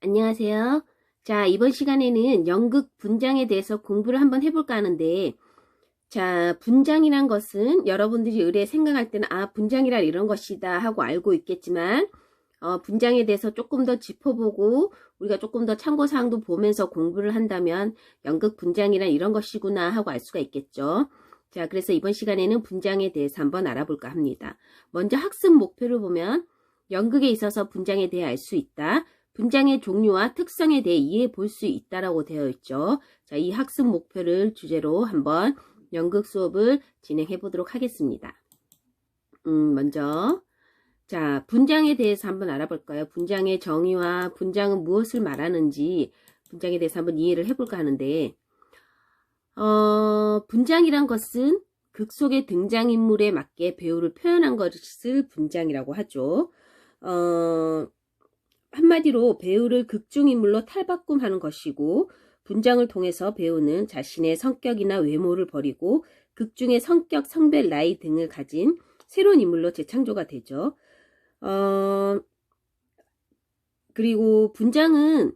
안녕하세요. 자, 이번 시간에는 연극 분장에 대해서 공부를 한번 해볼까 하는데, 자, 분장이란 것은 여러분들이 의뢰 생각할 때는 분장이란 이런 것이다 하고 알고 있겠지만, 분장에 대해서 조금 더 짚어보고 우리가 조금 더 참고사항도 보면서 공부를 한다면 연극 분장이란 이런 것이구나 하고 알 수가 있겠죠. 자, 그래서 이번 시간에는 분장에 대해서 한번 알아볼까 합니다. 먼저 학습 목표를 보면 연극에 있어서 분장에 대해 알 수 있다. 분장의 종류와 특성에 대해 이해해 볼 수 있다라고 되어 있죠. 자, 이 학습 목표를 주제로 한번 연극 수업을 진행해 보도록 하겠습니다. 먼저 자, 분장에 대해서 한번 알아볼까요? 분장의 정의와 분장은 무엇을 말하는지 분장에 대해서 한번 이해를 해볼까 하는데, 분장이란 것은 극 속의 등장인물에 맞게 배우를 표현한 것을 분장이라고 하죠. 한마디로 배우를 극중인물로 탈바꿈하는 것이고, 분장을 통해서 배우는 자신의 성격이나 외모를 버리고 극중의 성격, 성별, 나이 등을 가진 새로운 인물로 재창조가 되죠. 그리고 분장은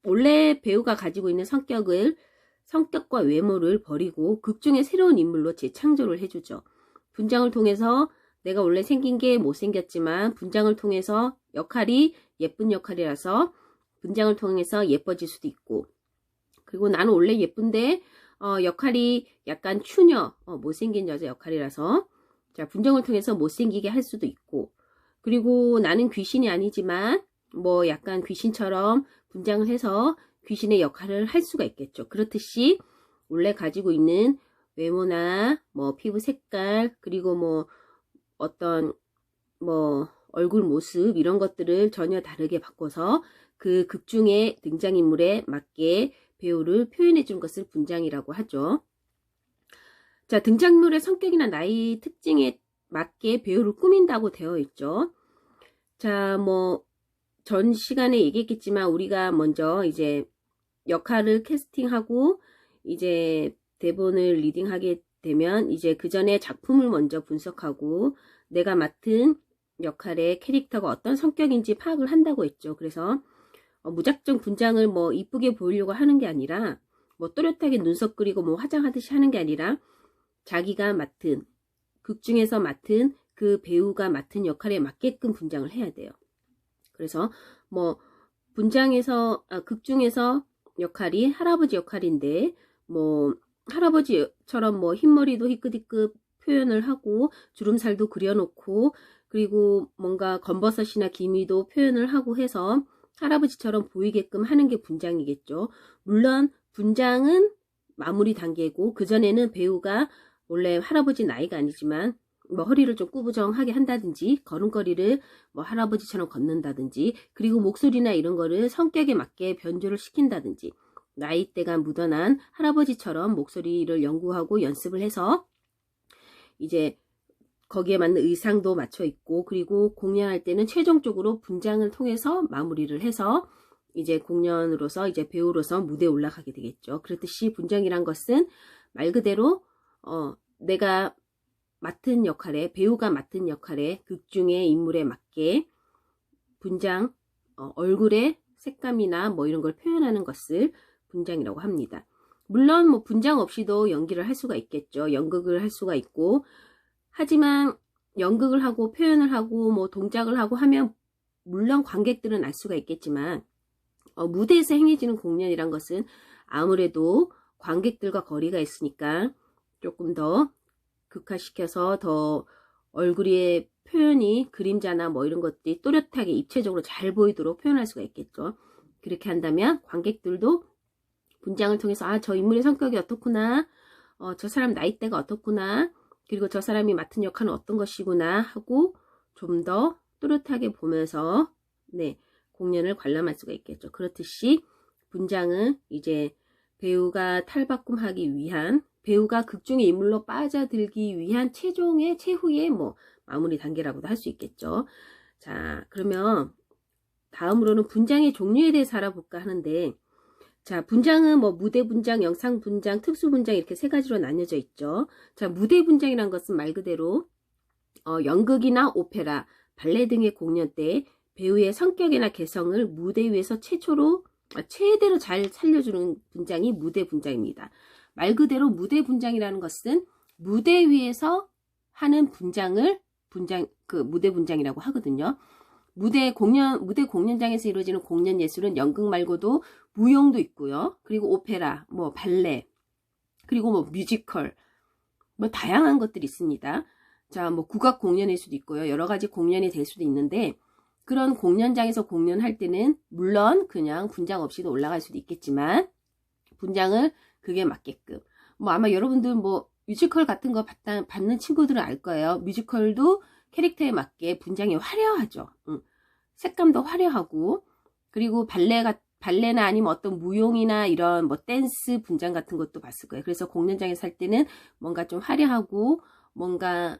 원래 배우가 가지고 있는 성격과 외모를 버리고 극중의 새로운 인물로 재창조를 해주죠. 분장을 통해서 내가 원래 생긴 게 못생겼지만 분장을 통해서 역할이 예쁜 역할이라서 분장을 통해서 예뻐질 수도 있고, 그리고 나는 원래 예쁜데 역할이 약간 추녀, 못생긴 여자 역할이라서 자, 분장을 통해서 못생기게 할 수도 있고, 그리고 나는 귀신이 아니지만 뭐 약간 귀신처럼 분장을 해서 귀신의 역할을 할 수가 있겠죠. 그렇듯이 원래 가지고 있는 외모나 뭐 피부 색깔, 그리고 뭐 어떤 뭐 얼굴 모습 이런 것들을 전혀 다르게 바꿔서 그 극중의 등장인물에 맞게 배우를 표현해 준 것을 분장이라고 하죠. 자, 등장인물의 성격이나 나이 특징에 맞게 배우를 꾸민다고 되어 있죠. 자, 뭐 전 시간에 얘기했겠지만 우리가 먼저 이제 역할을 캐스팅하고 이제 대본을 리딩하게 되면 이제 그 전에 작품을 먼저 분석하고 내가 맡은 역할의 캐릭터가 어떤 성격인지 파악을 한다고 했죠. 그래서 무작정 분장을 뭐 이쁘게 보이려고 하는 게 아니라 뭐 또렷하게 눈썹 그리고 뭐 화장하듯이 하는 게 아니라 자기가 맡은 극 중에서 맡은 그 배우가 맡은 역할에 맞게끔 분장을 해야 돼요. 그래서 뭐 분장에서 극 중에서 역할이 할아버지 역할인데 뭐 할아버지처럼 뭐 흰머리도 희끗희끗 표현을 하고 주름살도 그려놓고 그리고 뭔가 검버섯이나 기미도 표현을 하고 해서 할아버지처럼 보이게끔 하는 게 분장이겠죠. 물론 분장은 마무리 단계고 그전에는 배우가 원래 할아버지 나이가 아니지만 뭐 허리를 좀 꾸부정하게 한다든지 걸음걸이를 뭐 할아버지처럼 걷는다든지 그리고 목소리나 이런 거를 성격에 맞게 변조를 시킨다든지 나이대가 묻어난 할아버지처럼 목소리를 연구하고 연습을 해서 이제 거기에 맞는 의상도 맞춰 있고 그리고 공연할 때는 최종적으로 분장을 통해서 마무리를 해서 이제 공연으로서 이제 배우로서 무대에 올라가게 되겠죠. 그렇듯이 분장이란 것은 말 그대로 내가 맡은 역할에 배우가 맡은 역할에 극중의 인물에 맞게 분장 얼굴의 색감이나 뭐 이런 걸 표현하는 것을 분장이라고 합니다. 물론 뭐 분장 없이도 연기를 할 수가 있겠죠. 연극을 할 수가 있고 하지만 연극을 하고 표현을 하고 뭐 동작을 하고 하면 물론 관객들은 알 수가 있겠지만 무대에서 행해지는 공연이란 것은 아무래도 관객들과 거리가 있으니까 조금 더 극화시켜서 더 얼굴의 표현이 그림자나 뭐 이런 것들이 또렷하게 입체적으로 잘 보이도록 표현할 수가 있겠죠. 그렇게 한다면 관객들도 분장을 통해서 저 인물의 성격이 어떻구나, 저 사람 나이대가 어떻구나, 그리고 저 사람이 맡은 역할은 어떤 것이구나 하고 좀 더 또렷하게 보면서 공연을 관람할 수가 있겠죠. 그렇듯이 분장은 이제 배우가 탈바꿈하기 위한 배우가 극중의 인물로 빠져들기 위한 최후의 뭐 마무리 단계라고도 할 수 있겠죠. 자, 그러면 다음으로는 분장의 종류에 대해서 알아볼까 하는데, 자, 분장은 뭐 무대 분장, 영상 분장, 특수 분장 이렇게 세 가지로 나뉘어져 있죠. 자, 무대 분장이란 것은 말 그대로 연극이나 오페라, 발레 등의 공연 때 배우의 성격이나 개성을 무대 위에서 최대로 잘 살려주는 분장이 무대 분장입니다. 말 그대로 무대 분장이라는 것은 무대 위에서 하는 분장을 무대 분장이라고 하거든요. 무대 공연장에서 이루어지는 공연 예술은 연극 말고도 무용도 있고요. 그리고 오페라, 뭐 발레, 그리고 뭐 뮤지컬, 뭐 다양한 것들이 있습니다. 자, 뭐 국악 공연일 수도 있고요. 여러 가지 공연이 될 수도 있는데, 그런 공연장에서 공연할 때는 물론 그냥 분장 없이도 올라갈 수도 있겠지만, 분장을 그게 맞게끔. 뭐 아마 여러분들 뭐 뮤지컬 같은 거 받는 친구들은 알 거예요. 뮤지컬도 캐릭터에 맞게 분장이 화려하죠. 색감도 화려하고, 그리고 발레나 아니면 어떤 무용이나 이런 뭐 댄스 분장 같은 것도 봤을 거예요. 그래서 공연장에서 할 때는 뭔가 좀 화려하고, 뭔가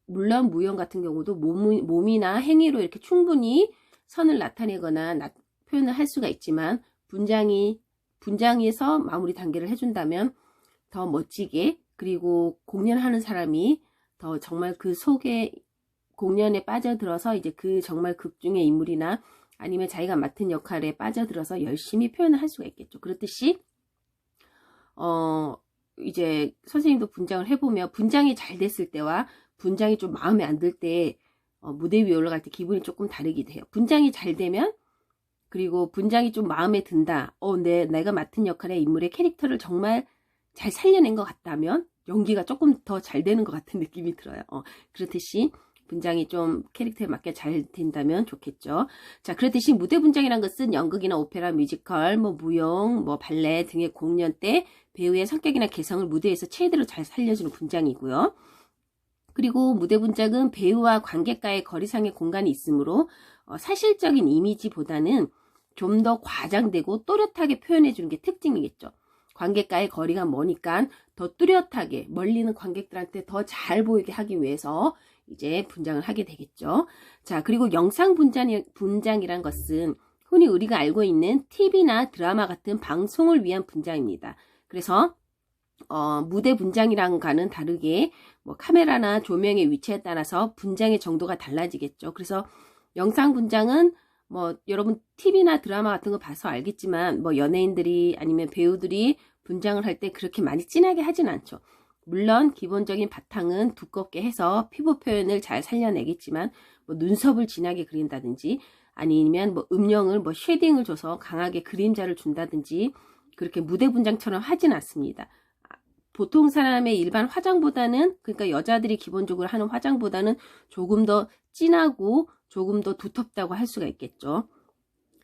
물론 무용 같은 경우도 몸이나 행위로 이렇게 충분히 선을 나타내거나 표현을 할 수가 있지만, 분장에서 마무리 단계를 해준다면 더 멋지게, 그리고 공연하는 사람이 더 정말 그 속에 공연에 빠져들어서 이제 그 정말 극중의 인물이나 아니면 자기가 맡은 역할에 빠져들어서 열심히 표현을 할 수가 있겠죠. 그렇듯이 이제 선생님도 분장을 해보면 분장이 잘 됐을 때와 분장이 좀 마음에 안 들 때 무대 위에 올라갈 때 기분이 조금 다르기도 해요. 분장이 잘 되면, 그리고 분장이 좀 마음에 든다. 내가 맡은 역할의 인물의 캐릭터를 정말 잘 살려낸 것 같다면 연기가 조금 더 잘 되는 것 같은 느낌이 들어요. 그렇듯이 분장이 좀 캐릭터에 맞게 잘 된다면 좋겠죠. 자, 그렇듯이 무대 분장이란 것은 연극이나 오페라, 뮤지컬, 뭐 무용, 뭐 발레 등의 공연 때 배우의 성격이나 개성을 무대에서 최대로 잘 살려주는 분장이고요. 그리고 무대 분장은 배우와 관객과의 거리상의 공간이 있으므로 사실적인 이미지보다는 좀 더 과장되고 또렷하게 표현해주는 게 특징이겠죠. 관객과의 거리가 머니까 더 뚜렷하게 멀리 있는 관객들한테 더 잘 보이게 하기 위해서 이제 분장을 하게 되겠죠. 자, 그리고 영상 분장이란 것은 흔히 우리가 알고 있는 TV나 드라마 같은 방송을 위한 분장입니다. 그래서 무대 분장이랑과는 다르게 뭐 카메라나 조명의 위치에 따라서 분장의 정도가 달라지겠죠. 그래서 영상 분장은 뭐 여러분 TV나 드라마 같은 거 봐서 알겠지만 뭐 연예인들이 아니면 배우들이 분장을 할 때 그렇게 많이 진하게 하진 않죠. 물론 기본적인 바탕은 두껍게 해서 피부 표현을 잘 살려내겠지만 뭐 눈썹을 진하게 그린다든지 아니면 뭐 음영을 뭐 쉐딩을 줘서 강하게 그림자를 준다든지 그렇게 무대 분장처럼 하진 않습니다. 보통 사람의 일반 화장보다는, 그러니까 여자들이 기본적으로 하는 화장보다는 조금 더 진하고 조금 더 두텁다고 할 수가 있겠죠.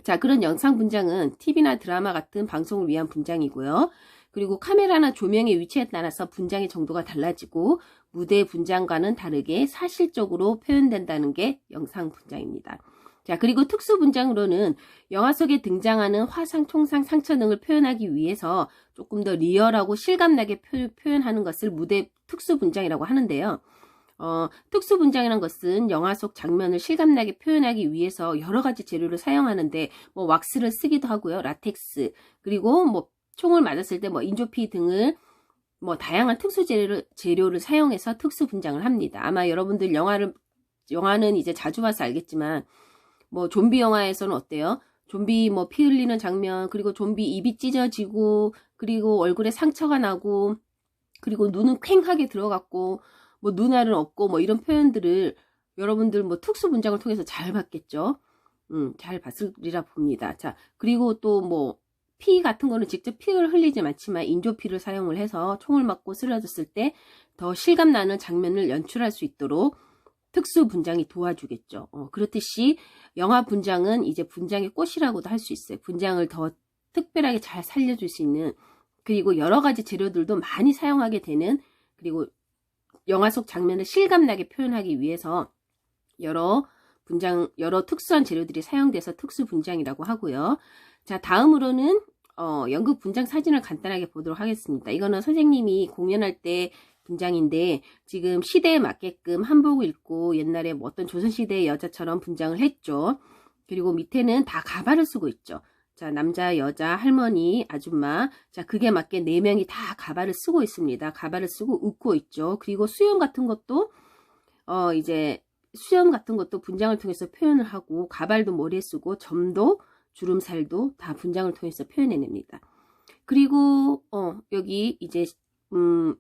자, 그런 영상 분장은 TV나 드라마 같은 방송을 위한 분장이고요. 그리고 카메라나 조명의 위치에 따라서 분장의 정도가 달라지고 무대 분장과는 다르게 사실적으로 표현된다는 게 영상 분장입니다. 자, 그리고 특수 분장으로는 영화 속에 등장하는 화상, 총상, 상처 등을 표현하기 위해서 조금 더 리얼하고 실감나게 표현하는 것을 무대 특수 분장이라고 하는데요. 특수 분장이라는 것은 영화 속 장면을 실감나게 표현하기 위해서 여러 가지 재료를 사용하는데 뭐 왁스를 쓰기도 하고요. 라텍스, 그리고 뭐 총을 맞았을 때 뭐 인조피 등을 뭐 다양한 특수 재료를 사용해서 특수 분장을 합니다. 아마 여러분들 영화는 이제 자주 봐서 알겠지만 뭐 좀비 영화에서는 어때요? 좀비 뭐 피 흘리는 장면, 그리고 좀비 입이 찢어지고, 그리고 얼굴에 상처가 나고, 그리고 눈은 퀭하게 들어갔고, 뭐 눈알은 없고, 뭐 이런 표현들을 여러분들 뭐 특수 분장을 통해서 잘 봤겠죠? 잘 봤으리라 봅니다. 자, 그리고 또 뭐 피 같은 거는 직접 피를 흘리지 않지만 인조피를 사용을 해서 총을 맞고 쓰러졌을 때 더 실감나는 장면을 연출할 수 있도록 특수 분장이 도와주겠죠. 그렇듯이 영화 분장은 이제 분장의 꽃이라고도 할 수 있어요. 분장을 더 특별하게 잘 살려줄 수 있는, 그리고 여러 가지 재료들도 많이 사용하게 되는, 그리고 영화 속 장면을 실감나게 표현하기 위해서 여러 특수한 재료들이 사용돼서 특수 분장이라고 하고요. 자, 다음으로는 연극 분장 사진을 간단하게 보도록 하겠습니다. 이거는 선생님이 공연할 때 분장인데 지금 시대에 맞게끔 한복을 입고 옛날에 뭐 어떤 조선시대의 여자처럼 분장을 했죠. 그리고 밑에는 다 가발을 쓰고 있죠. 자, 남자, 여자, 할머니, 아줌마. 자, 그게 맞게 4명이 다 가발을 쓰고 있습니다. 가발을 쓰고 웃고 있죠. 그리고 수염 같은 것도 이제 수염 같은 것도 분장을 통해서 표현을 하고, 가발도 머리에 쓰고, 점도 주름살도 다 분장을 통해서 표현해냅니다. 그리고 여기 이제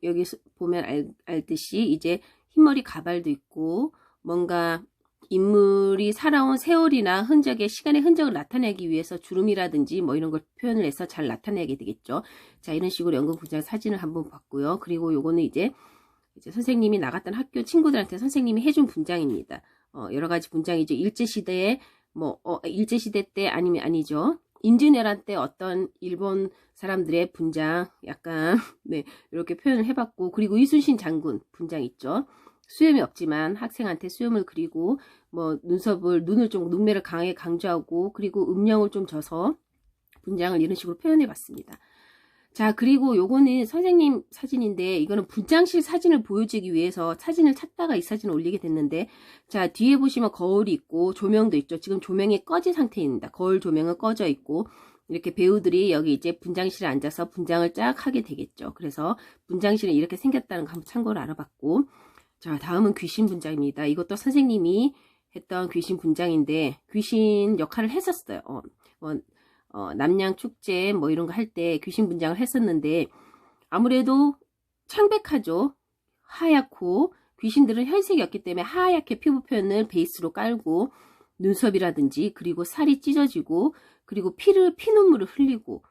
여기 보면 알듯이 이제 흰머리 가발도 있고, 뭔가 인물이 살아온 세월이나 시간의 흔적을 나타내기 위해서 주름이라든지 뭐 이런 걸 표현을 해서 잘 나타내게 되겠죠. 자, 이런 식으로 연극 분장 사진을 한번 봤고요. 그리고 요거는 이제 선생님이 나갔던 학교 친구들한테 선생님이 해준 분장입니다. 여러 가지 분장이죠. 일제시대에 일제시대 때 아니죠. 임진왜란 때 어떤 일본 사람들의 분장 약간 네, 이렇게 표현을 해봤고, 그리고 이순신 장군 분장 있죠. 수염이 없지만 학생한테 수염을 그리고 눈을 좀 눈매를 강하게 강조하고, 그리고 음영을 좀 줘서 분장을 이런 식으로 표현해 봤습니다. 자, 그리고 요거는 선생님 사진인데, 이거는 분장실 사진을 보여주기 위해서 사진을 찾다가 이 사진을 올리게 됐는데, 자, 뒤에 보시면 거울이 있고 조명도 있죠. 지금 조명이 꺼진 상태입니다. 거울 조명은 꺼져 있고, 이렇게 배우들이 여기 이제 분장실에 앉아서 분장을 쫙 하게 되겠죠. 그래서 분장실이 이렇게 생겼다는 거 한번 참고로 알아봤고, 자, 다음은 귀신 분장입니다. 이것도 선생님이 했던 귀신 분장인데, 귀신 역할을 했었어요. 남양 축제 뭐 이런 거 할 때 귀신 분장을 했었는데, 아무래도 창백하죠. 하얗고, 귀신들은 혈색이 없기 때문에 하얗게 피부 표현을 베이스로 깔고, 눈썹이라든지, 그리고 살이 찢어지고, 그리고 피눈물을 흘리고,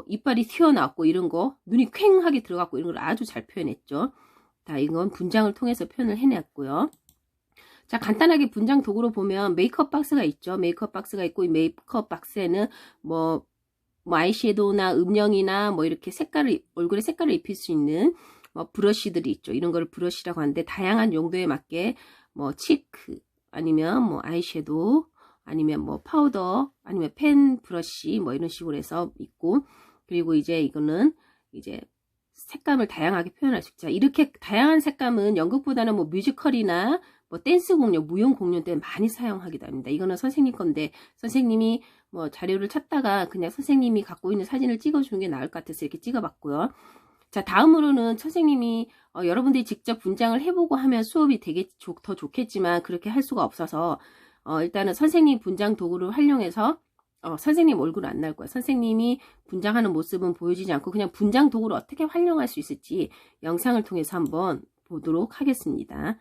이빨이 튀어나왔고 이런 거, 눈이 퀭하게 들어갔고 이런 걸 아주 잘 표현했죠. 자, 이건 분장을 통해서 표현을 해냈고요. 자, 간단하게 분장 도구로 보면 메이크업 박스가 있죠. 메이크업 박스가 있고, 이 메이크업 박스에는 아이섀도우나 음영이나 이렇게 얼굴에 색깔을 입힐 수 있는 브러쉬들이 있죠. 이런 거를 브러쉬라고 하는데, 다양한 용도에 맞게 치크, 아니면 아이섀도우, 아니면 파우더, 아니면 펜 브러쉬 이런 식으로 해서 있고, 그리고 이제 이거는 이제 색감을 다양하게 표현할 수 있죠. 이렇게 다양한 색감은 연극보다는 뮤지컬이나 댄스 공연, 무용 공연 때 많이 사용하기도 합니다. 이거는 선생님 건데, 선생님이 자료를 찾다가 그냥 선생님이 갖고 있는 사진을 찍어주는 게 나을 것 같아서 이렇게 찍어봤고요. 자, 다음으로는 선생님이 여러분들이 직접 분장을 해보고 하면 수업이 되게 더 좋겠지만, 그렇게 할 수가 없어서 일단은 선생님 분장 도구를 활용해서 선생님 얼굴은 안 나올 거예요. 선생님이 분장하는 모습은 보여지지 않고 그냥 분장 도구를 어떻게 활용할 수 있을지 영상을 통해서 한번 보도록 하겠습니다.